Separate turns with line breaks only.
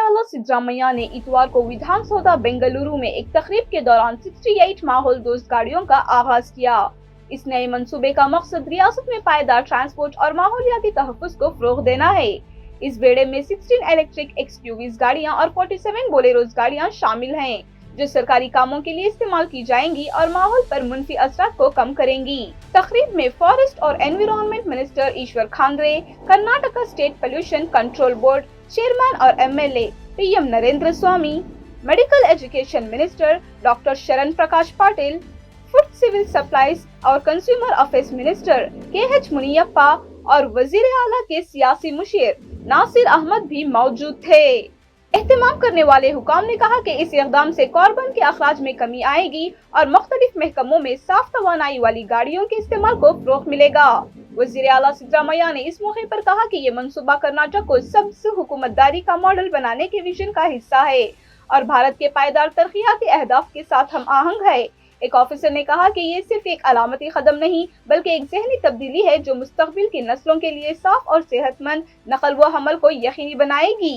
आला सिद्धरामैया ने इतवार को विधानसौधा बेंगलुरु में एक तकरीब के दौरान 68 माहौल दोस्त गाड़ियों का आगाज किया। इस नए मंसूबे का मकसद रियासत में पायदार ट्रांसपोर्ट और माहौलियाती तहफ्फुज़ को फ़रोग़ देना है। इस बेड़े में 16 इलेक्ट्रिक एक्सयूवीज गाड़ियां और 47 बोलेरोज गाड़ियां शामिल हैं, जो सरकारी कामों के लिए इस्तेमाल की जाएंगी और माहौल पर मुनफी असरात को कम करेंगी। तकरीब में फॉरेस्ट और environment minister Ishwar Khandre, Karnataka state pollution control board chairman और MLA PM Narendra Swamy, medical education minister doctor Sharan Prakash Patil, food civil supplies और consumer affairs minister KH. Muniyappa और वजीर आला के सियासी मुशीर नासिर अहमद भी मौजूद थे। एहतमाम करने वाले हुकाम ने कहा कि इस इक़दाम से कार्बन के अखराज में कमी आएगी और मुख्तलिफ महकमों में साफ तवानाई वाली गाड़ियों के इस्तेमाल को फ़रोग़ मिलेगा। वज़ीर आला सिद्धरामैया ने इस मौके पर कहा कि ये मंसूबा कर्नाटक को सब्ज़ हुकूमतदारी का मॉडल बनाने के विजन का हिस्सा है और भारत के पायदार तरक्याती अहदाफ के साथ हम आहंग है। एक ऑफिसर ने कहा कि ये सिर्फ एक अलामती कदम नहीं बल्कि एक ज़हनी तब्दीली है जो मुस्तक़बिल की नस्लों के लिए साफ और सेहतमंद नक़ल व हमल को यकीनी बनाएगी।